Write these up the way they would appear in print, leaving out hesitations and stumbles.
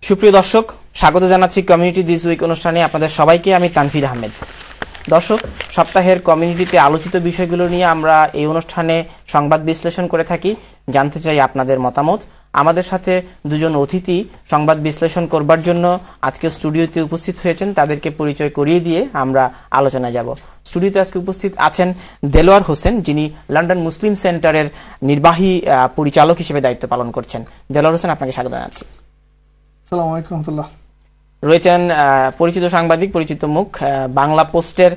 সুপ্রিয় দর্শক, স্বাগত জানাচ্ছি কমিউনিটি দিস উইক অনুষ্ঠানে আপনাদের সবাইকে। আমি তানফির আহমেদ। দর্শক, সপ্তাহের কমিউনিটিতে আলোচিত বিষয়গুলো নিয়ে আমরা এই অনুষ্ঠানে সংবাদ বিশ্লেষণ করে থাকি। জানতে চাই আপনাদের মতামত। আমাদের সাথে দুজন অতিথি সংবাদ বিশ্লেষণ করবার জন্য আজকে স্টুডিওতে উপস্থিত হয়েছেন। তাদেরকে পরিচয় করিয়ে দিয়ে আমরা আলোচনায় যাব। স্টুডিওতে আজকে উপস্থিত আছেন দেলোয়ার হোসেন, যিনি লন্ডন মুসলিম সেন্টারের নির্বাহী পরিচালক হিসেবে দায়িত্ব পালন করছেন। দেলোয়ার হোসেন, আপনাকে স্বাগত জানাচ্ছি। আসসালামু আলাইকুম ওয়া রাহমাতুল্লাহ। রয়েছেন পরিচিত সাংবাদিক, পরিচিত মুখ, বাংলা পোস্টের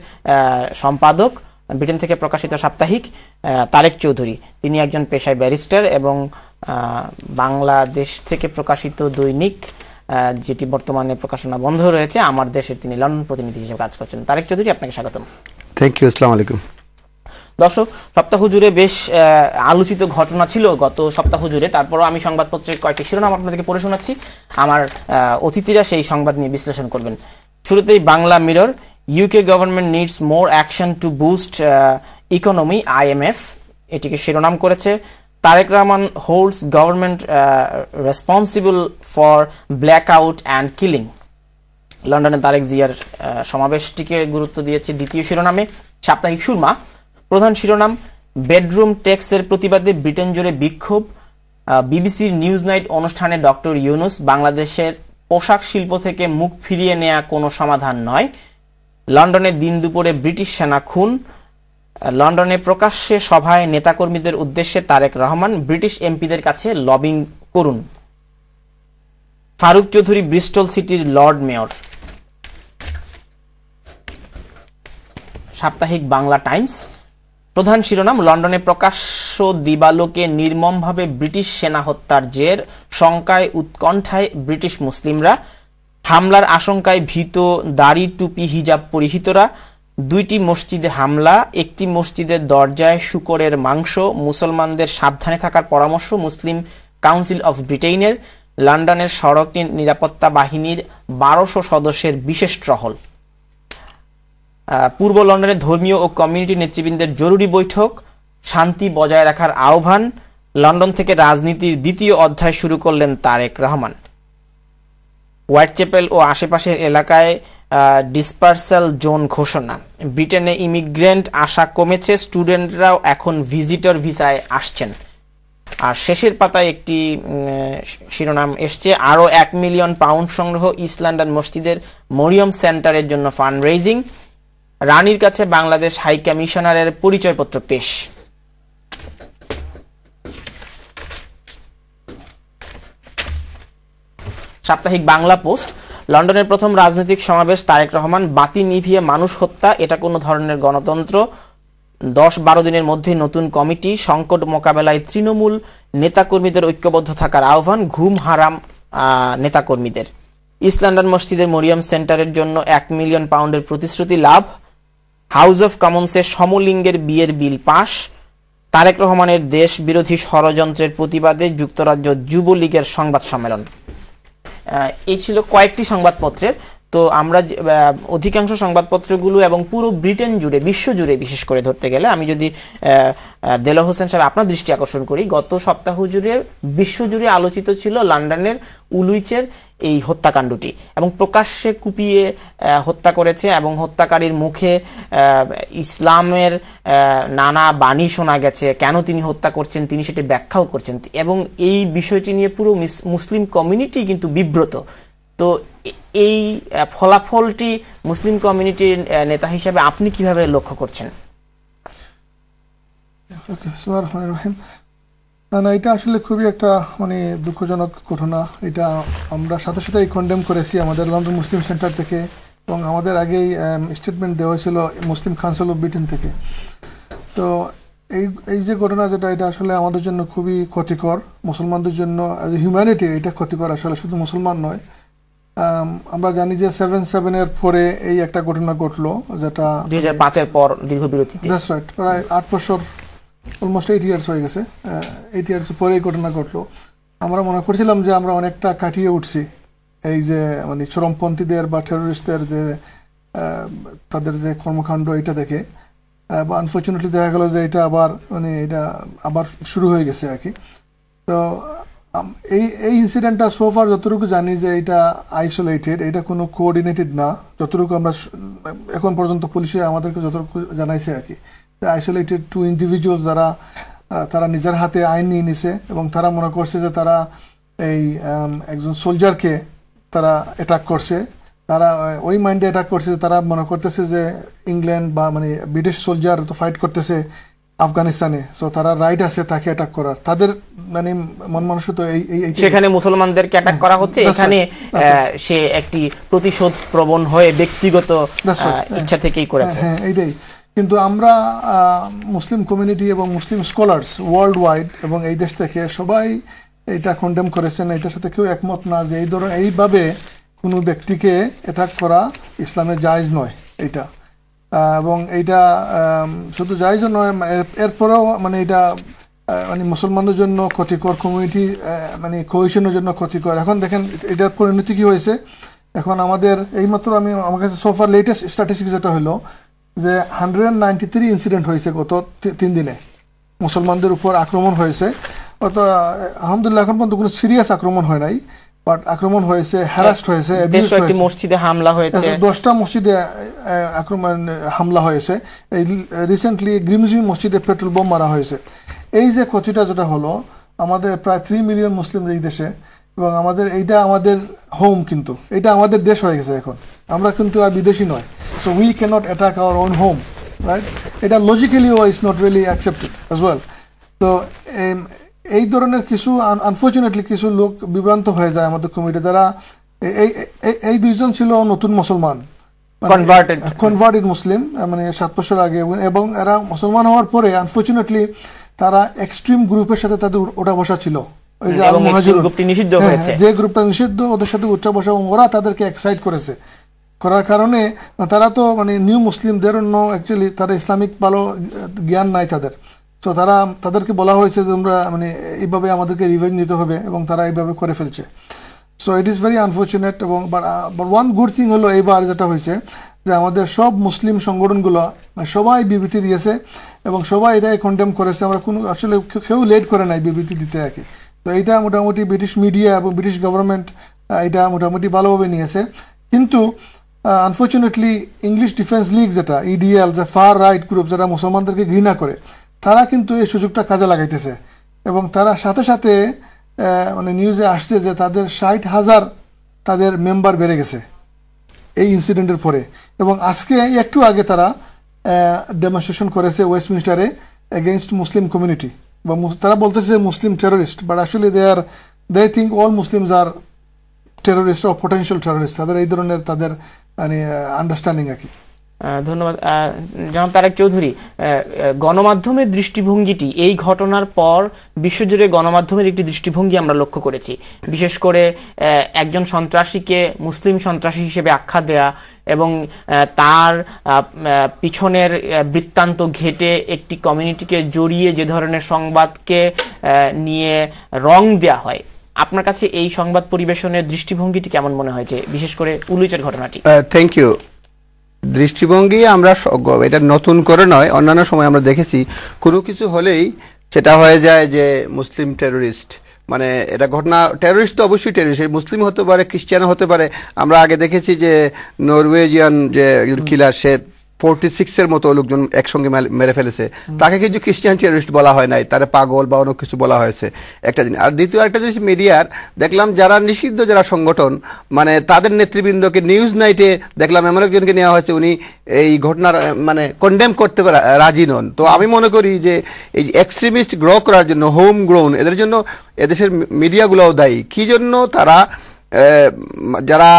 সম্পাদক, ব্রিটেন থেকে প্রকাশিত সাপ্তাহিক তারেক চৌধুরী। তিনি একজন পেশায় ব্যারিস্টার এবং বাংলাদেশ থেকে প্রকাশিত দৈনিক, যেটি বর্তমানে প্রকাশনা বন্ধ রয়েছে, আমার দেশের তিনি লন্ডন প্রতিনিধি হিসেবে কাজ করছেন। তারেক চৌধুরী, আপনাকে স্বাগতম। Thank you. আসসালামু আলাইকুম। দর্শক, সপ্তাহ জুড়ে বেশ আলোচিত ঘটনা ছিল গত সপ্তাহ জুড়ে। তারপরও আমি সংবাদপত্রের কয়েকটি শিরোনাম আপনাদেরকে পড়ে শোনাচ্ছি, আমার অতিথিরা সেই সংবাদ নিয়ে বিশ্লেষণ করবেন। শুরুতেই Bangla mirror, UK government needs more action to boost economy, IMF এটিকে শিরোনাম করেছে। Tarique Rahman holds government responsible for blackout and killing. লন্ডনে তারেক জিয়ার সমাবেশটিকে গুরুত্ব দিয়েছে দ্বিতীয় শিরোনামে। সাপ্তাহিক সুরমা, প্রধান শিরোনাম বেডরুম ট্যাক্সের প্রতিবাদে ব্রিটেন জুড়ে বিক্ষোভ। বিবিসির নিউজ নাইট অনুষ্ঠানে ডক্টর ইউনুস, বাংলাদেশের পোশাক শিল্প থেকে মুখ ফিরিয়ে নেওয়া কোনো সমাধান নয়। লন্ডনে দিন দুপুরে ব্রিটিশ সেনা খুন। লন্ডনে প্রকাশ্যে সভায় নেতাকর্মীদের উদ্দেশ্যে তারেক রহমান, ব্রিটিশ এমপিদের কাছে লবিং করুন। ফারুক চৌধুরী ব্রিস্টল সিটির লর্ড মেয়র। সাপ্তাহিক বাংলা টাইমস, প্রধান শিরোনাম লন্ডনে প্রকাশ্য দিবালোকে নির্মমভাবে ব্রিটিশ সেনা হত্যার জের, শঙ্কায় উৎকণ্ঠায় ব্রিটিশ মুসলিমরা। হামলার আশঙ্কায় ভীত দাড়ি টুপি হিজাব পরিহিতরা। 2টি মসজিদে হামলা, একটি মসজিদের দরজায় শূকরের মাংস। মুসলমানদের সাবধানে থাকার পরামর্শ মুসলিম কাউন্সিল অফ ব্রিটেইনের। লন্ডনের সড়ক নিরাপত্তা বাহিনীর 1200 সদস্যের বিশেষ টহল। পূর্ব লন্ডনে ধর্মীয় ও কমিউনিটি নেতৃবৃন্দের জরুরি বৈঠক, শান্তি বজায় রাখার আহ্বান। লন্ডন থেকে রাজনীতির দ্বিতীয় অধ্যায় শুরু করলেন তারেক রহমান। হোয়াইটচ্যাপেল ও আশেপাশের এলাকায় ডিসপার্সাল জোন ঘোষণা। ব্রিটেনে ইমিগ্রেন্ট আসা কমেছে, স্টুডেন্টরাও এখন ভিজিটর ভিসায় আসছেন। আর শেষের পাতায় একটি শিরোনাম এসছে, আরো 1 মিলিয়ন পাউন্ড সংগ্রহ, ইস্ট লন্ডন মসজিদের মরিয়ম সেন্টারের জন্য ফান্ড রেইজিং। রানীর কাছে বাংলাদেশ হাই কমিশনারের পরিচয়পত্র পেশ। সাপ্তাহিক বাংলা পোস্ট, লন্ডনের প্রথম রাজনৈতিক সমাবেশ তারেক রহমান, বাতি নিভিয়ে মানুষ হত্যা, এটা কোন ধরনের গণতন্ত্র? 10-12 দিনের মধ্যে নতুন কমিটি, সংকট মোকাবেলায় তৃণমূল নেতাকর্মীদের ঐক্যবদ্ধ থাকার আহ্বান, ঘুম হারাম নেতাকর্মীদের। ইস্ট লন্ডন মসজিদের মরিয়ম সেন্টারের জন্য 1 মিলিয়ন পাউন্ডের প্রতিশ্রুতি লাভ। হাউস অব কমন্সে সমলিঙ্গের বিয়ের বিল পাশ। তারেক রহমানের দেশ বিরোধী ষড়যন্ত্রের প্রতিবাদে যুক্তরাজ্য যুবলীগের সংবাদ সম্মেলন। এই ছিল কয়েকটি সংবাদপত্রের। তো আমরা অধিকাংশ সংবাদপত্রগুলো এবং পুরো ব্রিটেন জুড়ে, বিশ্ব জুড়ে বিশেষ করে ধরতে গেলে, আমি যদি দেলোয়ার হোসেন সাহেব আপনার দৃষ্টি আকর্ষণ করি, গত সপ্তাহ জুড়ে বিশ্ব জুড়ে আলোচিত ছিল লন্ডনের উলুইচের এই হত্যাকাণ্ডটি, এবং প্রকাশ্যে কুপিয়ে হত্যা করেছে এবং হত্যাকারীর মুখে ইসলামের নানা বাণী শোনা গেছে। কেন তিনি হত্যা করছেন তিনি সেটি ব্যাখ্যাও করছেন, এবং এই বিষয়টি নিয়ে পুরো মুসলিম কমিউনিটি কিন্তু বিব্রত। তো এই ফলাফলটি মুসলিম কমিউনিটির নেতা হিসেবে আপনি কিভাবে লক্ষ্য করছেন? না, এটা আসলে খুবই একটা দুঃখজনক ঘটনা। এটা আমরা সাথে সাথে কন্ডেম করেছি আমাদের লন্ডন মুসলিম সেন্টার থেকে, এবং আমাদের আগেই স্টেটমেন্ট দেওয়া হয়েছিল মুসলিম কাউন্সিল অফ ব্রিটেন থেকে। তো এই যে ঘটনা যেটা, এটা আসলে আমাদের জন্য খুবই ক্ষতিকর, মুসলমানদের জন্য হিউম্যানিটি এটা ক্ষতিকর, আসলে শুধু মুসলমান নয়। আমরা জানি যে 7/7 পরে এই একটা ঘটনা ঘটলো, যেটা 2005 পর দীর্ঘ বিরতিতে, প্রায় 8 বছর, অলমোস্ট 8 ইয়ার্স হয়ে গেছে। 8 ইয়ার্স পরে এই ঘটনা ঘটলো। আমরা মনে করছিলাম যে আমরা অনেকটা কাটিয়ে উঠছি এই যে চরমপন্থীদের বা টেরোরিস্টদের যে তাদের যে কর্মকাণ্ড, এটা দেখে। আনফর্চুনেটলি দেখা গেল যে এটা আবার এটা আবার শুরু হয়ে গেছে আর কি। তো এই ইনসিডেন্টটা সোফার যতটুকু জানি যে এটা আইসোলেটেড, এটা কোনো কোঅর্ডিনেটেড না, যতটুকু আমরা এখন পর্যন্ত পুলিশে আমাদেরকে যতটুকু জানাইছে আর কি। আইসোলেটেড টু ইন্ডিভিজুয়ালস যারা তারা নিজের হাতে আইন নিয়ে নিছে এবং তারা মনে করছে যে তারা এই একজন সোলজারকে তারা অ্যাটাক করছে, তারা ওই মাইন্ডে অ্যাটাক করছে, তারা মনে করতেছে যে ইংল্যান্ড বা মানে ব্রিটিশ সোলজার তো ফাইট করতেছে আফগানিস্তানে, সো তারা রাইট আছে তাকে অ্যাটাক করার, তাদের মানে মন মানসিকতা সেখানে মুসলমানদেরকে অ্যাটাক করা হচ্ছে, এখানে সে একটি প্রতিশোধ প্রবণ হয়ে ব্যক্তিগত ইচ্ছা থেকেই করেছে। হ্যাঁ এইটাই। কিন্তু আমরা মুসলিম কমিউনিটি এবং মুসলিম স্কলার্স ওয়ার্ল্ড ওয়াইড এবং এই দেশ থেকে সবাই এটা কন্ডেম করেছেন, এটার সাথে কেউ একমত না যে এই ধরনের এইভাবে কোনো ব্যক্তিকে অ্যাটাক করা ইসলামে জায়েজ নয় এইটা। এবং এইটা শুধু জায়েজ নয়, এরপরেও মানে এটা মানে মুসলমানদের জন্য ক্ষতিকর, কমিউনিটি মানে কোহেশনের জন্য ক্ষতিকর। এখন দেখেন এটার পরিণতি কি হয়েছে। এখন আমাদের এইমাত্র আমার কাছে সোফার লেটেস্ট স্ট্যাটিস্টিক্স যেটা হলো যে 193 ইনসিডেন্ট হয়েছে গত 3 দিনে, মুসলমানদের উপর আক্রমণ হয়েছে। আলহামদুলিল্লাহ এখন পর্যন্ত কোনো সিরিয়াস আক্রমণ হয় নাই, বাট আক্রমণ হয়েছে, হ্যারাস্ট হয়েছে, মসজিদে হামলা হয়েছে, 10টা মসজিদে আক্রমণ হামলা হয়েছে। এই রিসেন্টলি গ্রিমজি মসজিদে পেট্রোল বোম মারা হয়েছে। এই যে ক্ষতিটা যেটা হলো, আমাদের প্রায় 3 মিলিয়ন মুসলিম এই দেশে, এবং আমাদের এইটা আমাদের হোম, কিন্তু এটা আমাদের দেশ হয়ে গেছে এখন, আমরা কিন্তু আর বিদেশি নয়। So we cannot attack our own home, right? এটা logically is not really accepted as well. তো এই ধরনের কিছু আনফর্চুনেটলি কিছু লোক বিভ্রান্ত হয়ে যায় আমাদের কমিটি, যারা এই দুইজন ছিল নতুন মুসলমান, কনভার্টেড মুসলিম, মানে 7 বছর আগে, এবং এরা মুসলমান হওয়ার পরে আনফর্চুনেটলি তারা এক্সট্রিম গ্রুপের সাথে তাদের ওঠা বসা ছিল, যে গ্রুপটা নিষিদ্ধ ওদের সাথে উঠা বসা, এবং ওরা তাদেরকে এক্সাইট করার কারণে তারা তো মানে নিউ মুসলিমদের অন্য অ্যাকচুয়ালি তারা ইসলামিক ভালো জ্ঞান নাই তাদের। তো তাদেরকে বলা হয়েছে যে তোমরা মানে এইভাবে আমাদেরকে রিভেঞ্জ নিতে হবে, এবং তারা এইভাবে করে ফেলছে। So it is very unfortunate. এবং বাট ওয়ান গুড থিং হলো এইবার যেটা হয়েছে যে আমাদের সব মুসলিম সংগঠনগুলো সবাই বিবৃতি দিয়েছে এবং সবাই এটাই কন্ডেম করেছে। আমরা কোনো আসলে কেউ লেট করে নাই বিবৃতি দিতে আর কি। তো এইটা মোটামুটি ব্রিটিশ মিডিয়া এবং ব্রিটিশ গভর্নমেন্ট এটা মোটামুটি ভালোভাবে নিয়েছে। কিন্তু আনফর্চুনেটলি ইংলিশ ডিফেন্স লিগ যেটা ইডিএল, যে ফার রাইট গ্রুপ যারা মুসলমানদেরকে ঘৃণা করে, তারা কিন্তু এই সুযোগটা কাজে লাগাইতেছে, এবং তারা সাথে সাথে মানে নিউজে আসছে যে তাদের 60,000 তাদের মেম্বার বেড়ে গেছে এই ইনসিডেন্টের পরে। এবং আজকে একটু আগে তারা ডেমনস্ট্রেশন করেছে ওয়েস্টমিনস্টারে এগেইনস্ট মুসলিম কমিউনিটি, বা তারা বলতেছে Muslim terrorist, but actually they think all Muslims are terrorist or potential terrorist. তাদের এই ধরনের তাদের মানে আন্ডারস্ট্যান্ডিং আর কি। ধন্যবাদ জনাব তারেক চৌধুরী। গণমাধ্যমের দৃষ্টিভঙ্গিটি এই ঘটনার পর বিশ্বজুড়ে গণমাধ্যমের একটি দৃষ্টিভঙ্গি আমরা লক্ষ্য করেছি, বিশেষ করে একজন সন্ত্রাসীকে মুসলিম সন্ত্রাসী হিসেবে আখ্যা দেয়া এবং তার পিছনের বৃত্তান্ত ঘেটে একটি কমিউনিটিকে জড়িয়ে যে ধরনের সংবাদকে নিয়ে রং দেয়া হয়, আপনার কাছে এই সংবাদ পরিবেশনের দৃষ্টিভঙ্গিটি কেমন মনে হয়েছে, বিশেষ করে উলুচের ঘটনাটি? Thank you. দৃষ্টিভঙ্গি আমরা এটা নতুন করে নয়, অন্যান্য সময় আমরা দেখেছি কোনো কিছু হলেই সেটা হয়ে যায় যে মুসলিম টেরোরিস্ট, মানে এটা ঘটনা, টেরোরিস্ট তো অবশ্যই টেরোরিস্ট, মুসলিম হতে পারে, খ্রিস্টান হতে পারে। আমরা আগে দেখেছি যে নরওয়েজিয়ান যে কিলার, সে 46-এর মতো লোকজন একসঙ্গে মেরে ফেলেছে, তাকে কিছু খ্রিস্টান টেরোরিস্ট বলা হয় নাই, তারা পাগল বা অন্য কিছু বলা হয়েছে, একটা জিনিস। আর দ্বিতীয় একটা জিনিস, মিডিয়ার দেখলাম যারা নিষিদ্ধ যারা সংগঠন, মানে তাদের নেতৃবৃন্দকে নিউজ নাইটে দেখলাম এমন একজনকে নেওয়া হয়েছে, উনি এই ঘটনার মানে কন্ডেম করতে রাজি নন। তো আমি মনে করি যে এই এক্সট্রিমিস্ট গ্রো করার জন্য হোম গ্রোন, এদের জন্য এদেশের মিডিয়াগুলোও দায়ী। কি জন্য তারা যারা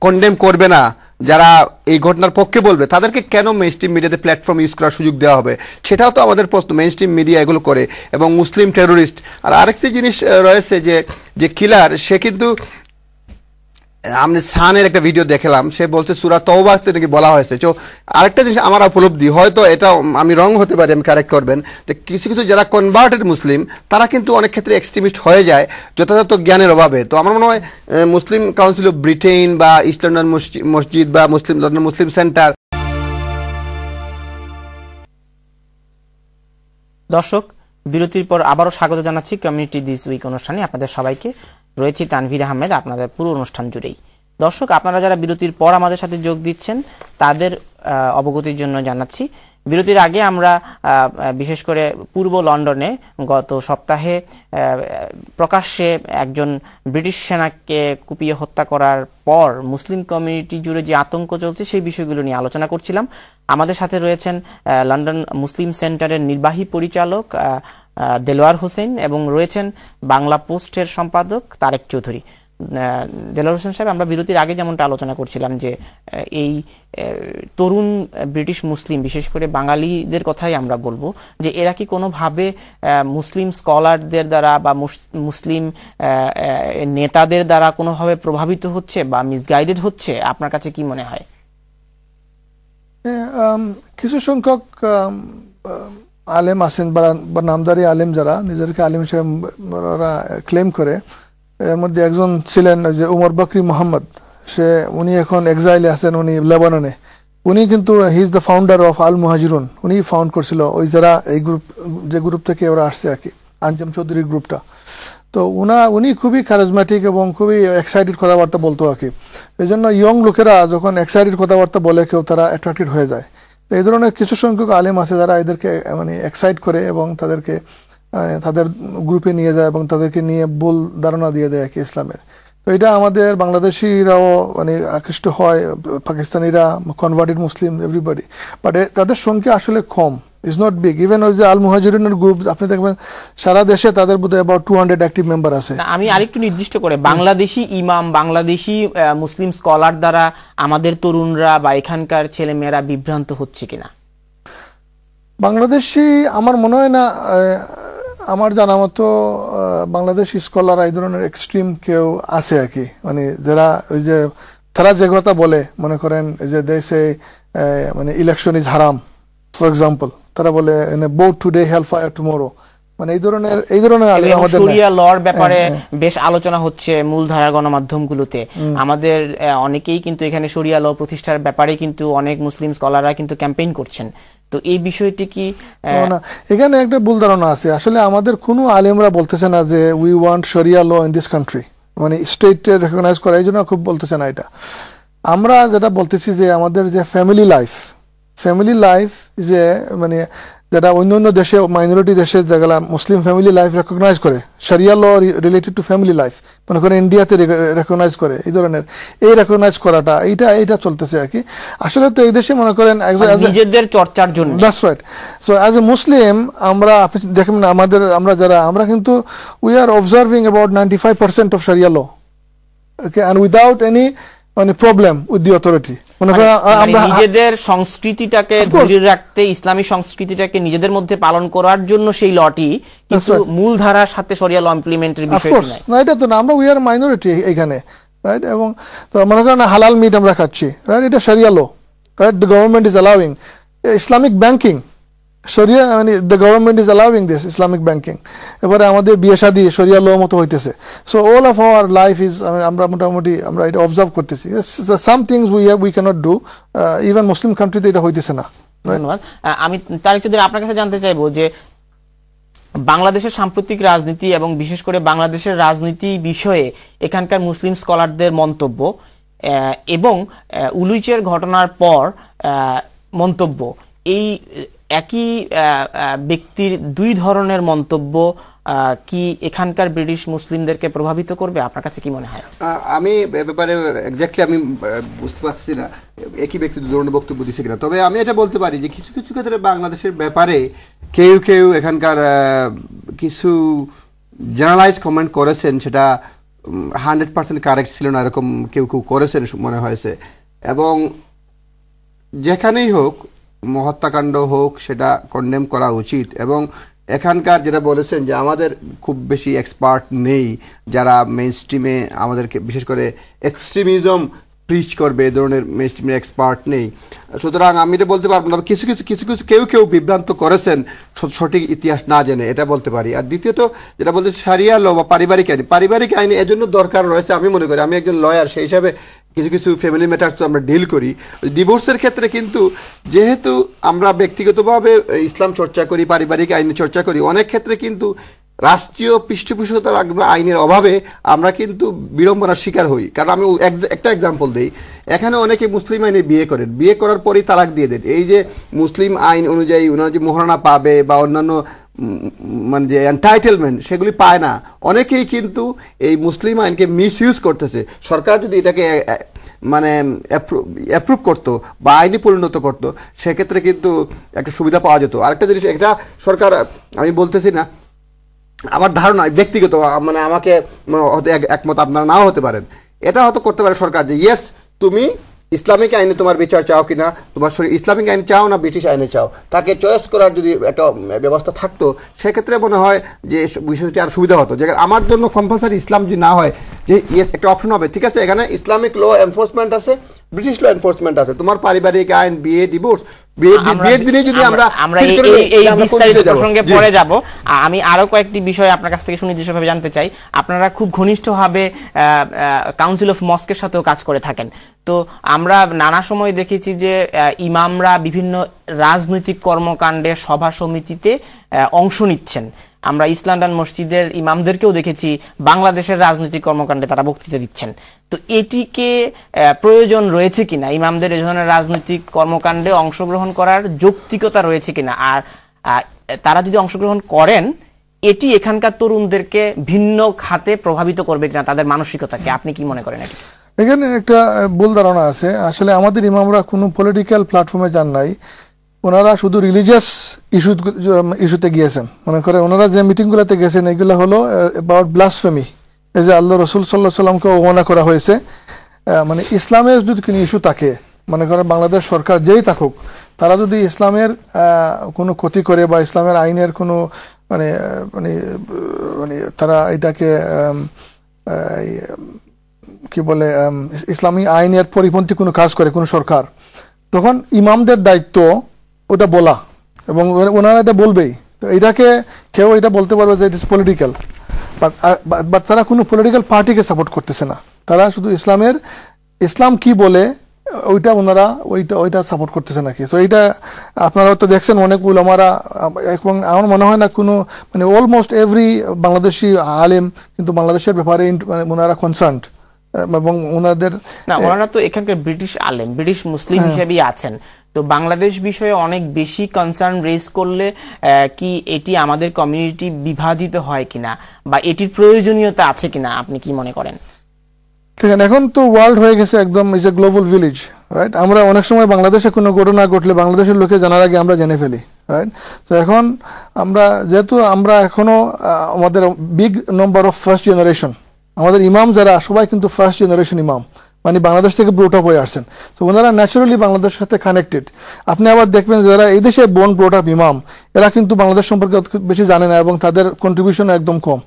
কন্ডেম করবে না, যারা এই ঘটনার পক্ষে বলবে, তাদেরকে কেন মেইনস্ট্রিম মিডিয়াতে প্ল্যাটফর্ম ইউজ করার সুযোগ দেওয়া হবে, সেটাও তো আমাদের প্রশ্ন। মেইনস্ট্রিম মিডিয়া এগুলো করে, এবং মুসলিম টেরোরিস্ট। আর আরেকটি জিনিস রয়েছে যে কিলার, সে কিন্তু আমি সানের একটা ভিডিও দেখলাম, সে বলছে সূরা তওবাতে নাকি বলা হয়েছে। তো আরেকটা জিনিস আমার উপলব্ধি, হয়তো এটা আমি রং হতে পারি, আমি কারেক্ট করবেন, যে কিছু কিছু যারা কনভার্টেড মুসলিম তারা কিন্তু অনেক ক্ষেত্রে এক্সট্রিমিস্ট হয়ে যায় যথাযথ জ্ঞানের অভাবে। তো আমার মনে হয় মুসলিম কাউন্সিল অফ ব্রিটেন বা ইস্ট লন্ডন মসজিদ বা মুসলিম সেন্টার। দর্শক, বিরতির পর আবারও স্বাগত জানাচ্ছি কমিউনিটি দিস উইক অনুষ্ঠানে আপনাদের সবাইকে। রয়েছি তানভীর আহমেদ আপনাদের পুরো অনুষ্ঠান জুড়েই। দর্শক, আপনারা যারা বিরতির পর আমাদের সাথে যোগ দিচ্ছেন তাদের অবগতির জন্য জানাচ্ছি, বিরতির আগে আমরা বিশেষ করে পূর্ব লন্ডনে গত সপ্তাহে প্রকাশ্যে একজন ব্রিটিশ সেনাকে কুপিয়ে হত্যা করার পর মুসলিম কমিউনিটি জুড়ে যে আতঙ্ক চলছে সেই বিষয়গুলো নিয়ে আলোচনা করছিলাম। আমাদের সাথে রয়েছেন লন্ডন মুসলিম সেন্টারের নির্বাহী পরিচালক দেলোয়ার হোসেন এবং রয়েছেন বাংলা পোস্টের সম্পাদক তারেক চৌধুরী। দেলোয়ার হোসেন সাহেব, আমরা বিরতির আগে যেমনটা আলোচনা করছিলাম যে এই তরুণ ব্রিটিশ মুসলিম, বিশেষ করে বাঙালিদের কথাই আমরা বলবো, যে এরা কি কোনোভাবে মুসলিম স্কলারদের দ্বারা বা মুসলিম নেতাদের দ্বারা কোনোভাবে প্রভাবিত হচ্ছে বা মিসগাইডেড হচ্ছে? আপনার কাছে কি মনে হয়? কিছু সংখ্যক আলেম আছেন বা নামদারি আলেম যারা নিজেদেরকে আলেম হিসেবে ক্লেম করে, এর মধ্যে একজন ছিলেন যে উমর বকরি মোহাম্মদ। উনি এখন এক্সাইলে আছেন, উনি লেবাননে। উনি কিন্তু he is the founder of Al Muhajiroun. উনি ফাউন্ড করছিল ওই যারা এই গ্রুপ থেকে ওরা আসছে আর কি, আঞ্জাম চৌধুরীর গ্রুপটা। তো উনি খুবই ক্যারিজম্যাটিক এবং খুবই এক্সাইটেড কথাবার্তা বলতো আর কি। এই জন্য ইয়ং লোকেরা যখন এক্সাইটেড কথাবার্তা বলে কেউ, তারা অ্যাট্রাক্টেড হয়ে যায়। তো এই ধরনের কিছু সংখ্যক আলেম আছে যারা এদেরকে মানে এক্সাইট করে এবং তাদেরকে তাদের গ্রুপে নিয়ে যায় এবং তাদেরকে নিয়ে ভুল ধারণা দিয়ে দেয় কি ইসলামের। তো এটা আমাদের বাংলাদেশিরাও মানে আকৃষ্ট হয়, পাকিস্তানিরা, কনভার্টেড মুসলিম, এভরিবডি। বাট তাদের সংখ্যা আসলে কম, ইজ নট বিগ। ইভেন ওই যে আল মুহাজিরিনের গ্রুপ আপনি দেখবেন সারা দেশে তাদের বোধহয় অ্যাবাউট 200 অ্যাক্টিভ মেম্বার আছে। আমি আরেকটু নির্দিষ্ট করে, বাংলাদেশি ইমাম, বাংলাদেশি মুসলিম স্কলার দ্বারা আমাদের তরুণরা বা এখানকার ছেলেমেয়েরা বিভ্রান্ত হচ্ছে কিনা? বাংলাদেশি আমার মনে হয় না, আমার জানা মতো বাংলাদেশি স্কলার এই ধরনের এক্সট্রিম কেউ আছে আর কি। মানে যারা ওই যে তারা যে কথা বলে, মনে করেন যে দেশে মানে ইলেকশন ইজ হারাম ফর এক্সাম্পল, তারা বলে vote today hell fire tomorrow, মানে এই ধরনের আমাদের শরিয়া লর ব্যাপারে বেশ আলোচনা হচ্ছে মূলধারার গণমাধ্যমগুলোতে। আমাদের অনেকেই কিন্তু এখানে শরিয়া ল প্রতিষ্ঠার ব্যাপারে কিন্তু অনেক মুসলিম স্কলাররা কিন্তু ক্যাম্পেইন করছেন। তো এই বিষয়টি কি না, এখানে একটা ভুল ধারণা আছে। আসলে আমাদের কোনো আলেমরা বলতেছে না যে উই ওয়ান্ট শরিয়া ল ইন দিস কান্ট্রি, মানে স্টেট রেকগনাইজ করা, এই জন্য খুব বলতেছে না এটা। আমরা যেটা বলতেছি যে আমাদের যে ফ্যামিলি লাইফ যে মানে যারা অন্য দেশে, মাইনরিটি দেশে যেগুলা মুসলিম ফ্যামিলি লাইফ রেকগনাইজ করে, শরিয়া law related to family life, মনে করেন ইন্ডিয়াতে রেকগনাইজ করে, এই ধরনের এই রেকগনাইজ করাটা এইটা চলতেছে আর কি। আসলে তো এই দেশে মনে করেন নিজেদের চর্চার জন্য, that's right. So as a Muslim আমরা, আপনি দেখেন আমরা কিন্তু we are observing about 95% of Sharia law, okay, and without any মানে প্রবলেম উইথ দি অথরিটি। আমরা নিজেদের সংস্কৃতিটাকে ধরে রাখতে, ইসলামী সংস্কৃতিটাকে নিজেদের মধ্যে পালন করার জন্য সেই লটি, কিন্তু মূলধারার সাথে শরিয়া ল ইমপ্লিমেন্টের বিষয়টি নাই। না, এটা তো না, আমরা উই আর মাইনরিটি এখানে, রাইট? এবং তো মনে করেন হালাল মিট আমরা খাচ্ছি, রাইট? এটা Sharia law, right? The government is allowing Islamic banking, Sharia মানে the government is allowing this Islamic banking. এবারে আমাদের বিয়ে শাদী শরিয়া ল মতো হইতেছে। So all of our life is, আমরা মোটামুটি আমরা এটা অবজার্ভ করতেছি। Some things we cannot do, even Muslim কান্ট্রিতে এটা হইতেছে না। ধন্যবাদ। আমি তারেক চৌধুরী আপনার কাছে জানতে চাইবো যে বাংলাদেশের সাম্প্রতিক রাজনীতি এবং বিশেষ করে বাংলাদেশের রাজনীতি বিষয়ে এখানকার মুসলিম স্কলারদের মন্তব্য এবং উলুইচের ঘটনার পর মন্তব্য, এই একই ব্যক্তির দুই ধরনের মন্তব্য কি এখানকার ব্রিটিশ মুসলিমদেরকে প্রভাবিত করবে? আপনার কাছে কি মনে হয়? আমি ব্যাপারে এক্স্যাক্টলি আমি বুঝতে পারছি না একই ব্যক্তি দু ধরনের বক্তব্য দিচ্ছে কিনা। তবে আমি এটা বলতে পারি যে কিছু কিছু ক্ষেত্রে বাংলাদেশের ব্যাপারে কেউ এখানকার কিছু জেনারেলাইজ কমেন্ট করেছেন, সেটা 100% কারেক্ট ছিল না, এরকম কেউ করেছেন মনে হয়েছে। এবং যেখানেই হোক, হত্যাকাণ্ড হোক, সেটা কন্ডেম করা উচিত। এবং এখানকার যেটা বলেছেন যে আমাদের খুব বেশি এক্সপার্ট নেই যারা মেইন স্ট্রিমে আমাদেরকে বিশেষ করে এক্সট্রিমিজম প্রিচ করবে, এই ধরনের মেইন স্ট্রিমের এক্সপার্ট নেই। সুতরাং আমি এটা বলতে পারবো না। কিছু কেউ বিভ্রান্ত করেছেন সঠিক ইতিহাস না জেনে, এটা বলতে পারি। আর দ্বিতীয়ত যেটা বলতে শরিয়া ল বা পারিবারিক আইন এজন্য দরকার রয়েছে। আমি মনে করি, আমি একজন লয়ার, সেই হিসাবে কিছু কিছু ফ্যামিলি ম্যাটার্স আমরা ডিল করি। ডিভোর্সের ক্ষেত্রে কিন্তু যেহেতু আমরা ব্যক্তিগতভাবে ইসলাম চর্চা করি, পারিবারিক আইন চর্চা করি, অনেক ক্ষেত্রে কিন্তু রাষ্ট্রীয় পৃষ্ঠপোষকতার আইনের অভাবে আমরা কিন্তু বিড়ম্বনার শিকার হই। কারণ আমি একটা এক্সাম্পল দিই, এখানে অনেকে মুসলিম আইনে বিয়ে করেন, বিয়ে করার পরেই তালাক দিয়ে দেন। এই যে মুসলিম আইন অনুযায়ী ওনারা যে মোহরানা পাবে বা অন্যান্য মানে যে এন্টাইটেলমেন্ট সেগুলি পায় না। অনেকেই কিন্তু এই মুসলিম আইনকে মিস ইউজ করতেছে। সরকার যদি এটাকে মানে অ্যাপ্রুভ করতো বা আইনি পরিণত করতো, সেক্ষেত্রে কিন্তু একটা সুবিধা পাওয়া যেত। আরেকটা জিনিস, এটা সরকার, আমি বলতেছি না, আমার ধারণা ব্যক্তিগত, মানে আমাকে একমত আপনারা নাও হতে পারেন, এটা হয়তো করতে পারে সরকার যে ইয়েস তুমি ইসলামিক আইনে তোমার বিচার চাও কিনা, তোমার ইসলামিক আইন চাও না ব্রিটিশ আইনে চাও, তাকে চয়েস করার যদি একটা ব্যবস্থা থাকতো, সেক্ষেত্রে মনে হয় যে বিষয়টি আর সুবিধা হতো। যে আমার জন্য কম্পালসারি ইসলাম যদি না হয়, যে ইয়েস একটা অপশন হবে, ঠিক আছে এখানে ইসলামিক ল এনফোর্সমেন্ট আছে, ব্রিটিশ ল এনফোর্সমেন্ট আছে, তোমার পারিবারিক আইন, বিয়ে, ডিভোর্স, আমি আরো কয়েকটি বিষয় আপনার কাছ থেকে সুনির্দিষ্টভাবে জানতে চাই। আপনারা খুব ঘনিষ্ঠভাবে কাউন্সিল অফ মস্কের সাথেও কাজ করে থাকেন, তো আমরা নানা সময় দেখেছি যে ইমামরা বিভিন্ন রাজনৈতিক কর্মকাণ্ডে সভা সমিতিতে অংশ নিচ্ছেন। আমরা ইস্ট লন্ডন মসজিদের ইমামদেরকেও দেখেছি বাংলাদেশের রাজনৈতিক কর্মকাণ্ডে তারা বক্তৃতা দিচ্ছেন। তো এটিকে প্রয়োজন রয়েছে কিনা, ইমামদের এই ধরনের রাজনৈতিক কর্মকাণ্ডে অংশগ্রহণ করার যৌক্তিকতা রয়েছে কিনা, আর তারা যদি অংশগ্রহণ করেন এটি এখানকার তরুণদেরকে ভিন্ন খাতে প্রভাবিত করবে কিনা, তাদের মানসিকতাকে, আপনি কি মনে করেন? এখানে একটা ভুল ধারণা আছে। আসলে আমাদের ইমামরা কোনো পলিটিক্যাল প্ল্যাটফর্মে যান নাই, ওনারা শুধু রিলিজিয়াস ইস্যুতে গিয়েছেন। মনে করে ওনারা যে মিটিংগুলোতে গেছেন এগুলো হলো অ্যাবাউট ব্লাসফেমি, এই যে আল্লাহ রসুল সাল্লাল্লাহু আলাইহি ওয়াসাল্লামকে অবমাননা করা হয়েছে। মানে ইসলামের যদি কোনো ইস্যু থাকে, মনে করে বাংলাদেশ সরকার যেই থাকুক, তারা যদি ইসলামের কোনো ক্ষতি করে বা ইসলামের আইনের কোনো মানে মানে মানে তারা এটাকে কি বলে ইসলামী আইনের পরিপন্থী কোনো কাজ করে কোনো সরকার, তখন ইমামদের দায়িত্ব ওটা বলা, এবং ওনারা এটা বলবেই। তো এটাকে কেউ এটা বলতে পারবে যে ইট ইজ পলিটিক্যাল, বাট তারা কোনো পলিটিক্যাল পার্টিকে সাপোর্ট করতেছে না, তারা শুধু ইসলাম কি বলে ওইটা ওনারা ওইটা সাপোর্ট করতেছে নাকি। তো এইটা আপনারা তো দেখছেন অনেক উলামারা, এবং আমার মনে হয় না কোনো মানে অলমোস্ট এভরি বাংলাদেশি আলেম কিন্তু বাংলাদেশের ব্যাপারে ওনারা কনসার্নড, এবং ওনারা তো এখানকার ব্রিটিশ আলেম, ব্রিটিশ মুসলিম হিসেবেই আছেন। তো বাংলাদেশ বিষয়ে অনেক বেশি কনসার্ন রেজ করলে কি এটি আমাদের কমিউনিটি বিভাজিত হয় কিনা বা এটির প্রয়োজনীয়তা আছে কিনা, আপনি কি মনে করেন? ঠিক আছে, এখন তো ওয়ার্ল্ড হয়ে গেছে একদম, is a global village, right? আমরা অনেক সময় বাংলাদেশে কোনো ঘটনা ঘটলে বাংলাদেশের লোকে জানার আগে আমরা জেনে ফেলি, রাইট? তো এখন যেহেতু আমরা এখনো আমাদের big number of first generation, আমাদের ইমাম যারা সবাই কিন্তু ফার্স্ট জেনারেশন ইমাম, মানে বাংলাদেশ থেকে ব্রোট আপ হয়ে আসছেন। তো ওনারা ন্যাচারালি বাংলাদেশের সাথে কানেক্টেড। আপনি আবার দেখবেন যারা এই দেশে বোর্ন ব্রোট আপ ইমাম, এরা কিন্তু বাংলাদেশ সম্পর্কে বেশি জানে না এবং তাদের কন্ট্রিবিউশন একদম কম।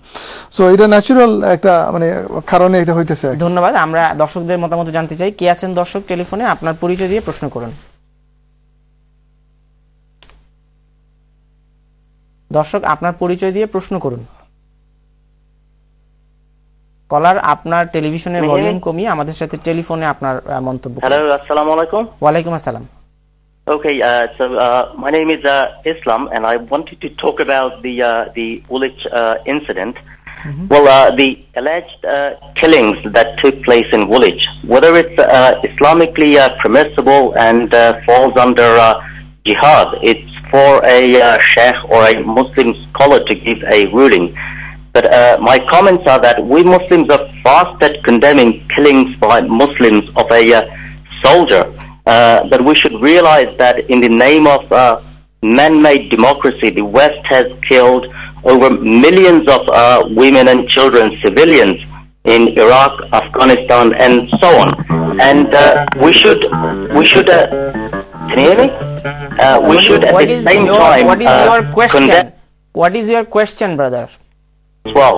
সো এটা ন্যাচারাল একটা মানে কারণে এটা হইতেছে। ধন্যবাদ। আমরা দর্শকদের মতামত জানতে চাই। কে আছেন দর্শক টেলিফোনে? আপনার পরিচয় দিয়ে প্রশ্ন করুন। দর্শক আপনার পরিচয় দিয়ে প্রশ্ন করুন। কলার, আপনার টেলিভিশনের ভলিউম কমিয়ে আমাদের সাথে টেলিফোনে আপনার মন্তব্য। হ্যালো, আসসালামু আলাইকুম। ওয়ালাইকুম আসসালাম। Okay, so my name is Islam, and I wanted to talk about the Woolwich incident. Well, the alleged killings that took place in Woolwich, whether it's Islamically permissible and falls under jihad, it's for a sheikh or a Muslim scholar to give a ruling. But my comments are that we Muslims are fast at condemning killings by Muslims of a soldier. But we should realize that in the name of man-made democracy, the West has killed over millions of women and children, civilians in Iraq, Afghanistan, and so on. And we should. Can you hear me? We should at the same time. What is your question? What is your question, brother? Well,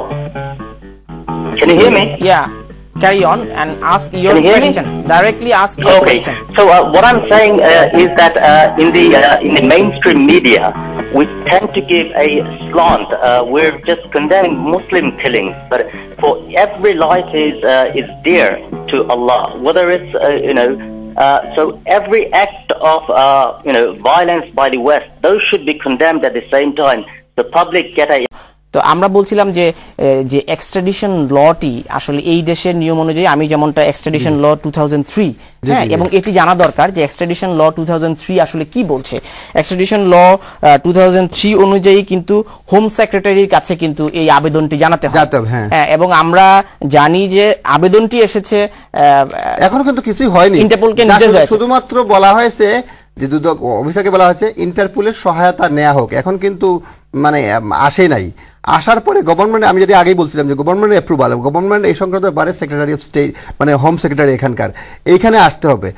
can you hear me? Yeah. Carry on and ask your question. Directly ask your question. So what I'm saying is that in the mainstream media, we tend to give a slant. We're just condemning Muslim killings, but for every life is dear to Allah, whether it's so every act of violence by the West, those should be condemned at the same time. The public get a তো আমরা বলছিলাম যে extradition লটি আসলে এই দেশের নিয়ম অনুযায়ী, আমি যেমনটা এক্সট্রাডিশন ল 2003, হ্যাঁ, এবং এটি জানা দরকার যে এক্সট্রাডিশন ল 2003 আসলে কি বলছে। এক্সট্রাডিশন ল 2003 অনুযায়ী কিন্তু হোম সেক্রেটারির কাছে কিন্তু এই আবেদনটি জানাতে হয়, হ্যাঁ, এবং আমরা জানি যে আবেদনটি এসেছে, এখনো কিন্তু কিছুই হয়নি। ইন্টারপোলকে নির্দেশ হয়েছে, শুধুমাত্র বলা হয়েছে যে দুদক অফিসারকে বলা হয়েছে ইন্টারপোলের সহায়তা নেওয়া হোক, এখন কিন্তু মানে আসে নাই। আসার পরে গভর্নমেন্ট, আমি যদি আগেই বলছিলাম যে গভর্নমেন্ট অ্যাপ্রুভাল, গভর্নমেন্ট এই সংক্রান্ত ব্যাপারে সেক্রেটারি অফ স্টেট মানে হোম সেক্রেটারি এখানকার এইখানে আসতে হবে।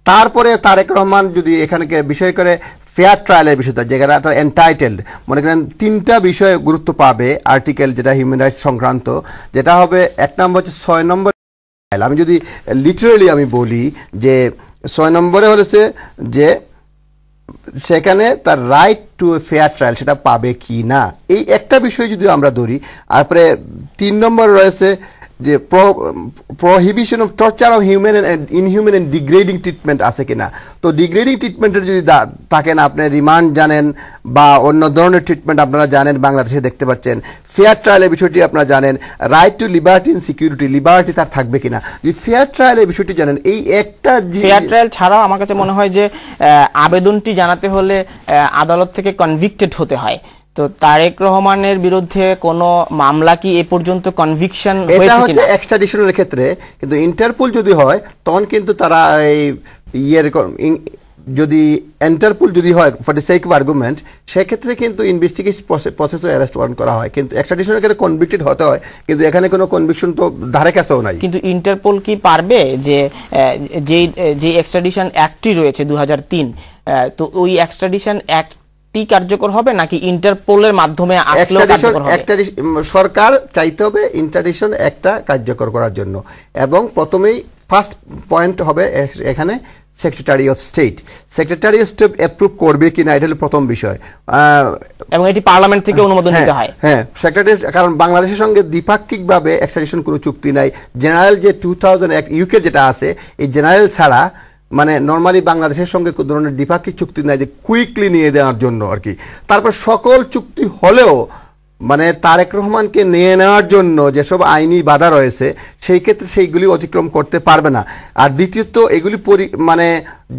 তারপরে তারেক রহমান যদি এখানকে বিষয় করে ফেয়ার ট্রায়ালের বিষয়টা, যেখানে তার এন্টাইটেলড, মনে করেন 3টা বিষয়ে গুরুত্ব পাবে আর্টিকেল, যেটা হিউম্যান রাইটস সংক্রান্ত, যেটা হবে 1 নম্বর হচ্ছে 6 নম্বর। আমি যদি লিটারালি আমি বলি যে 6 নম্বরে হচ্ছে যে সেখানে তার রাইট টু ফেয়ার ট্রায়াল সেটা পাবে কি না, এই একটা বিষয় যদি আমরা ধরি। তারপরে 3 নম্বর রয়েছে যে prohibition of torture of human and inhuman and degrading treatment আছে কিনা। তো ডিগ্রেডিং ট্রিটমেন্টের যদি থাকেন, আপনি রিমান্ড জানেন বা অন্য ধরনের ট্রিটমেন্ট আপনারা জানেন, বাংলাদেশে দেখতে পাচ্ছেন। ফেয়ার ট্রায়ালের বিষয়টি আপনারা জানেন। Right to liberty and security, liberty তার থাকবে কিনা, যদি ফেয়ার ট্রায়ালের বিষয়টি জানেন। এই একটা ফেয়ার ট্রায়াল ছাড়াও আমার কাছে মনে হয় যে আবেদনটি জানাতে হলে আদালত থেকে কনভিক্টেড হতে হয়। তো তারেক রহমানের বিরুদ্ধে কোনো মামলা কি এ পর্যন্ত কনভিকশন হয়েছে কিনা? এটা হচ্ছে এক্সট্রাডিশনের ক্ষেত্রে, কিন্তু ইন্টারপোল যদি হয় তখন কিন্তু তারা এই যদি ইন্টারপোল যদি হয় for the sake of argument, সেক্ষেত্রে কিন্তু ইনভেস্টিগেশন প্রসেস অ্যারেস্ট ওয়ারেন্ট করা হয়, কিন্তু এক্সট্রাডিশনের ক্ষেত্রে কনভিক্টেড হতে হয়, কিন্তু এখানে কোনো কনভিকশন তো ধারে কাছেও নাই। কিন্তু ইন্টারপোল কি পারবে যে এক্সট্রাডিশন অ্যাক্টটি রয়েছে 2003, তো ওই এক্সট্রাডিশন অ্যাক্ট কার্যকর হবে নাকি ইন্টারপোলের মাধ্যমে আসলেও কার্যকর হবে? সরকার চাইতে হবে ইন্টারডিকশন একটা কার্যকর করার জন্য, এবং প্রথমেই ফার্স্ট পয়েন্ট হবে এখানে secretary of state. Secretary of state approve করবে কিনা, এটা হলো প্রথম বিষয়, এবং এটি পার্লামেন্ট থেকে অনুমোদন নিতে হয়। হ্যাঁ, সেক্রেটারি, কারণ বাংলাদেশের সঙ্গে দ্বিপাক্ষিকভাবে এক্সট্রাডিশন কোনো চুক্তি নাই। জেনারেল যে 2001 ইউকে যেটা আছে, এই জেনারেল ছাড়া মানে নর্মালি বাংলাদেশের সঙ্গে কোনো ধরনের দ্বিপাক্ষিক চুক্তি নাই যে কুইকলি নিয়ে দেওয়ার জন্য আর কি। তারপর সকল চুক্তি হলেও মানে তারেক রহমানকে নিয়ে নেওয়ার জন্য যেসব আইনি বাধা রয়েছে সেই ক্ষেত্রে সেইগুলি অতিক্রম করতে পারবে না। আর দ্বিতীয়ত এগুলি মানে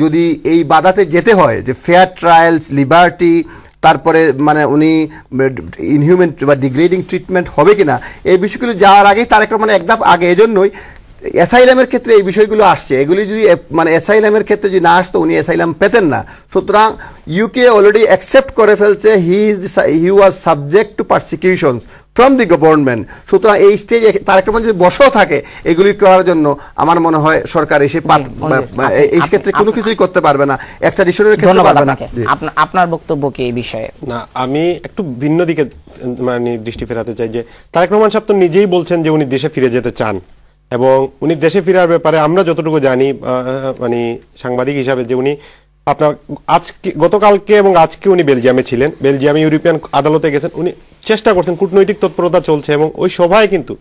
যদি এই বাধাতে যেতে হয় যে ফেয়ার ট্রায়ালস, লিবার্টি, তারপরে মানে উনি ইনহিউম্যান বা ডিগ্রেডিং ট্রিটমেন্ট হবে কিনা, এই বিষয়গুলো যাওয়ার আগেই তারেক রহমান এক ধাপ আগে। এজন্যই অ্যাসাইলামের ক্ষেত্রে এই বিষয়গুলো আসছে। এগুলি যদি মানে অ্যাসাইলামের ক্ষেত্রে যদি না আসতো উনি অ্যাসাইলাম পেতেন না। সুতরাং ইউকে অলরেডি অ্যাকসেপ্ট করে ফেলছে he was subject to persecutions from the government. সুতরাং এই স্টেজে তারেক রহমান যদি বসেও থাকে এগুলি করার জন্য, আমার মনে হয় সরকার এসে এই ক্ষেত্রে কোনো কিছুই করতে পারবে না, এক্সট্রাডিশনের ক্ষেত্রে পারবে না। আপনার বক্তব্য কি এই বিষয়ে? না, আমি একটু ভিন্ন দিকে মানে দৃষ্টি ফেরাতে চাই যে তারেক রহমান সাহেব তো নিজেই বলছেন যে উনি দেশে ফিরে যেতে চান, এবং উনি দেশে ফেরার ব্যাপারে আমরা যতটুকু জানি মানে সাংবাদিক হিসাবে, যে উনি আপনার গতকালকে এবং আজকে উনি বেলজিয়ামে ছিলেন, বেলজিয়ামে ইউরোপিয়ান আদালতে গেছেন, উনি চেষ্টা করছেন, কূটনৈতিক তৎপরতা চলছে, এবং ওই সভায় কিন্তু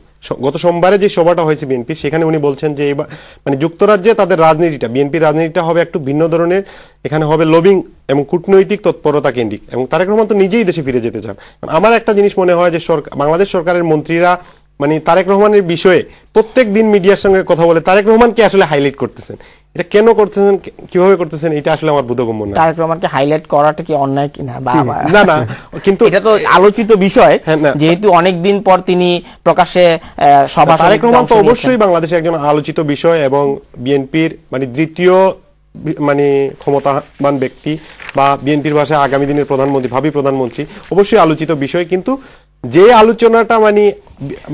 গত সোমবারে যে সভাটা হয়েছে বিএনপি, সেখানে উনি বলছেন যে মানে যুক্তরাজ্যে তাদের রাজনীতিটা, বিএনপির রাজনীতিটা হবে একটু ভিন্ন ধরনের, এখানে হবে লবিং এবং কূটনৈতিক তৎপরতা কেন্দ্রিক, এবং তারেক রহমান তো নিজেই দেশে ফিরে যেতে চান। আমার একটা জিনিস মনে হয় যে বাংলাদেশ সরকারের মন্ত্রীরা মানে তারেক রহমানের বিষয়ে প্রত্যেক দিন মিডিয়ার সঙ্গে কথা বলে তারেক রহমানকে আসলে হাইলাইট করতেছেন। এটা কেন করতেছেন, কিভাবে করতেছেন, এটা আসলে আমার বোধগম্য না। তারেক রহমানকে হাইলাইট করাটা কি অন্যায় কিনা? না না, কিন্তু এটা তো আলোচিত বিষয়, যেহেতু অনেকদিন পর তিনি প্রকাশ্যে সভা। তারেক রহমান তো অবশ্যই বাংলাদেশে একজন আলোচিত বিষয়, এবং বিএনপির মানে দ্বিতীয় মানে ক্ষমতাবান ব্যক্তি, বা বিএনপির ভাষায় আগামী দিনের প্রধানমন্ত্রী, ভাবি প্রধানমন্ত্রী, অবশ্যই আলোচিত বিষয়। কিন্তু যে আলোচনাটা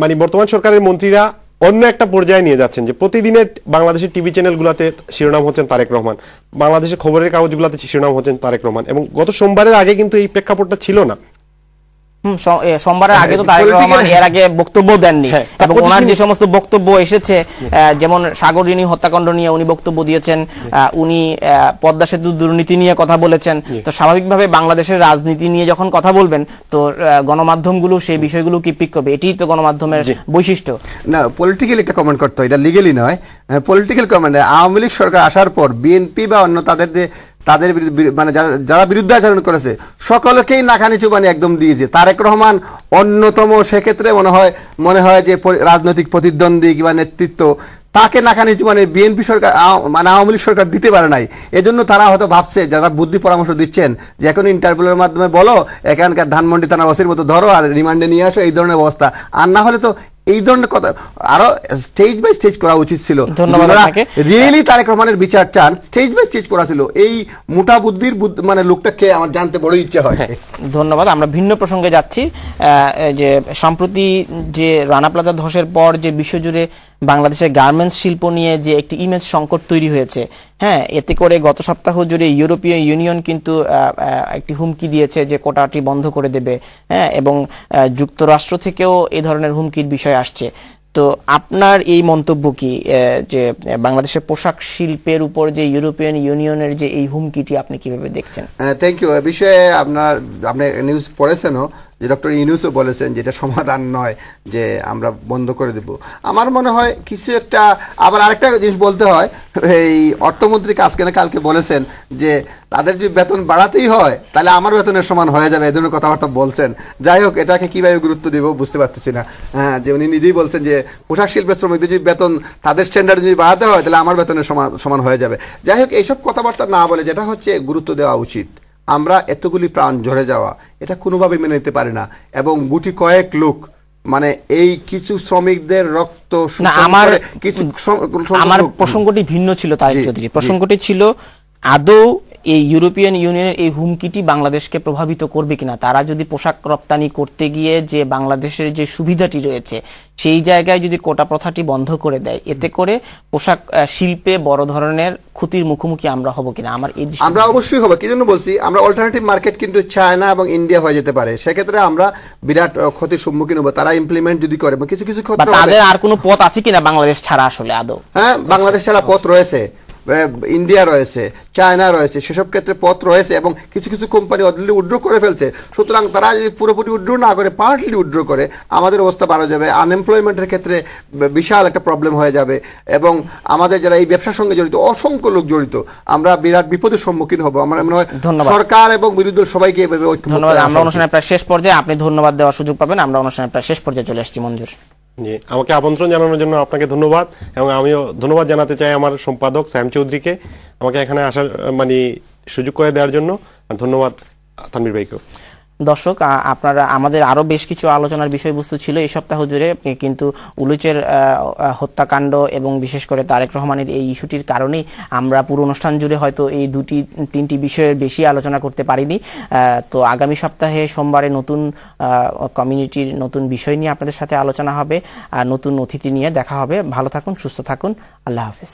মানে বর্তমান সরকারের মন্ত্রীরা অন্য একটা পর্যায়ে নিয়ে যাচ্ছেন, যে প্রতিদিনের বাংলাদেশের টিভি চ্যানেলগুলোতে শিরোনাম হচ্ছেন তারেক রহমান, বাংলাদেশের খবরের কাগজগুলোতে শিরোনাম হচ্ছেন তারেক রহমান, এবং গত সোমবারের আগে কিন্তু এই প্রেক্ষাপটটা ছিল না। সোমবারের আগে তো তারেক রহমান এর আগে বক্তব্য দেননি, এবং ওনার যে সমস্ত বক্তব্য এসেছে, যেমন সাগররিনী হত্যাকাণ্ড নিয়ে উনি বক্তব্য দিয়েছেন, উনি পদ্মা সেতু দুর্নীতি নিয়ে কথা বলেছেন। তো স্বাভাবিকভাবে বাংলাদেশের রাজনীতি নিয়ে যখন কথা বলবেন তো গণমাধ্যমগুলো সেই বিষয়গুলো কি পিক করবে, এটাই তো গণমাধ্যমের বৈশিষ্ট্য। না, পলিটিক্যাল একটা কমেন্ট করতে হয়, এটা লিগেলি নয়, পলিটিক্যাল কমেন্ট। আওয়ামী লীগ সরকার আসার পর বিএনপি বা অন্য তাদের মানে যারা বিরুদ্ধাচরণ করেছে সকলকেই নাকানি চুবানি একদম দিয়েছে। তারেক রহমান অন্যতম, সেক্ষেত্রে মনে হয় যে রাজনৈতিক প্রতিদ্বন্দ্বী কিংবা নেতৃত্ব তাকে নাকানি চুবানি বিএনপি সরকার মানে আওয়ামী লীগ সরকার দিতে পারে নাই। এজন্য তারা হয়তো ভাবছে, যারা বুদ্ধি পরামর্শ দিচ্ছেন যে এখন ইন্টারপোলের মাধ্যমে বলো, এখানকার ধানমন্ডি থানা ওসির মতো ধরো আর রিমান্ডে নিয়ে আসো, এই ধরনের অবস্থা। আর না হলে তো এই ধরনের কথা আরো স্টেজ বাই স্টেজ করা উচিত ছিল। রিয়েলি তারেক রহমানের বিচার চান, স্টেজ বাই স্টেজ করা ছিল। এই মোটা বুদ্ধির মানে লোকটাকে আমার জানতে বড় ইচ্ছে হয়। ধন্যবাদ। আমরা ভিন্ন প্রসঙ্গে যাচ্ছি। যে সম্প্রতি যে রানা প্লাজা ধসের পর যে বিশ্বজুড়ে বাংলাদেশের গার্মেন্টস শিল্প নিয়ে যে একটি ইমেজ সংকট তৈরি হয়েছে, হ্যাঁ, এতে করে গত সপ্তাহ জুড়ে ইউরোপীয় ইউনিয়ন কিন্তু একটি হুমকি দিয়েছে যে কোটাটি বন্ধ করে দেবে, হ্যাঁ, এবং যুক্তরাষ্ট্র থেকেও এই ধরনের হুমকির বিষয় আসছে। তো আপনার এই মন্তব্য কি, যে বাংলাদেশের পোশাক শিল্পের উপর যে ইউরোপিয়ান ইউনিয়নের যে এই হুমকিটি আপনি কিভাবে দেখছেন? Thank you. বিষয়ে আপনি নিউজ পড়েছেনও যে ডক্টর ইউনূসও বলেছেন যে এটা সমাধান নয় যে আমরা বন্ধ করে দেব। আমার মনে হয় কিছু একটা, আবার আরেকটা জিনিস বলতে হয়, এই অর্থমন্ত্রী কালকে বলেছেন যে তাদের যদি বেতন বাড়াতেই হয় তাহলে আমার বেতনের সমান হয়ে যাবে, এই ধরনের কথাবার্তা বলছেন। যাই হোক, এটাকে কিভাবে গুরুত্ব দিব বুঝতে পারতেছি না। হ্যাঁ, যে উনি নিজেই বলছেন যে পোশাক শিল্পের শ্রমিকদের যদি বেতন তাদের স্ট্যান্ডার্ড যদি বাড়াতে হয় তাহলে আমার বেতনের সমান হয়ে যাবে। যাই হোক, এইসব কথাবার্তা না বলে যেটা হচ্ছে গুরুত্ব দেওয়া উচিত। আমরা এতগুলি প্রাণ ঝরে যাওয়া এটা কোনোভাবে মেনে নিতে পারি না, এবং গুটি কয়েক লোক মানে এই কিছু শ্রমিকদের রক্ত, আমার প্রসঙ্গটি ভিন্ন ছিল তারেক চৌধুরী। প্রসঙ্গটি ছিল আদৌ এই ইউরোপিয়ান ইউনিয়নের এই হুমকিটি বাংলাদেশকে প্রভাবিত করবে কিনা। তারা যদি পোশাক রপ্তানি করতে গিয়ে যে বাংলাদেশের যে সুবিধাটি রয়েছে সেই জায়গায় যদি কোটা প্রথাটি বন্ধ করে দেয়, এতে করে পোশাক শিল্পে বড় ধরনের ক্ষতির মুখোমুখি আমরা হব কিনা। আমরা অবশ্যই হবো। কি জন্য বলছি, আমরা অল্টারনেটিভ মার্কেট কিন্তু চায়না এবং ইন্ডিয়া হয়ে যেতে পারে, সেক্ষেত্রে আমরা বিরাট ক্ষতির সম্মুখীন হবো। তারা ইমপ্লিমেন্ট যদি করে কিছু কিছু ক্ষেত্রে, তাদের আর কোনো পথ আছে কিনা বাংলাদেশ ছাড়া আসলে আদৌ? হ্যাঁ, বাংলাদেশ ছাড়া পথ রয়েছে, ইন্ডিয়া রয়েছে, চায়না রয়েছে, সেসব ক্ষেত্রে পথ রয়েছে, এবং কিছু কিছু কোম্পানি অলরেডি উইথড্র করে ফেলছে। সুতরাং তারা যদি পুরোপুরি উইথড্র না করে পার্টলি উইথড্র করে আমাদের অবস্থা বাড়া যাবে, আনএমপ্লয়মেন্টের ক্ষেত্রে বিশাল একটা প্রবলেম হয়ে যাবে, এবং আমাদের যারা এই ব্যবসার সঙ্গে জড়িত অসংখ্য লোক জড়িত, আমরা বিরাট বিপদের সম্মুখীন হবো। আমার মনে হয় সরকার এবং বিরোধী দল সবাইকে এভাবে ঐক্যবদ্ধ। আমরা অনুষ্ঠানের প্রায় শেষ পর্যায়ে, আপনি ধন্যবাদ দেওয়ার সুযোগ পাবেন। আমরা অনুষ্ঠানের প্রায় শেষ পর্যায়ে চলে আসছি। মঞ্জুর, আমাকে আমন্ত্রণ জানানোর জন্য আপনাকে ধন্যবাদ, এবং আমিও ধন্যবাদ জানাতে চাই আমার সম্পাদক সায়েম চৌধুরীকে আমাকে এখানে আসার মানে সুযোগ করে দেওয়ার জন্য। আর ধন্যবাদ তানভীর ভাইকেও। দর্শক, আপনারা আমাদের আরো বেশ কিছু আলোচনার বিষয়বস্তু ছিল এই সপ্তাহ জুড়ে, কিন্তু উলুচের হত্যাকাণ্ড এবং বিশেষ করে তারেক রহমানের এই ইস্যুটির কারণেই আমরা পুরো অনুষ্ঠান জুড়ে হয়তো এই তিনটি বিষয়ের বেশি আলোচনা করতে পারিনি। তো আগামী সপ্তাহে সোমবারে নতুন কমিউনিটির নতুন বিষয় নিয়ে আপনাদের সাথে আলোচনা হবে, আর নতুন অতিথি নিয়ে দেখা হবে। ভালো থাকুন, সুস্থ থাকুন, আল্লাহ হাফেজ।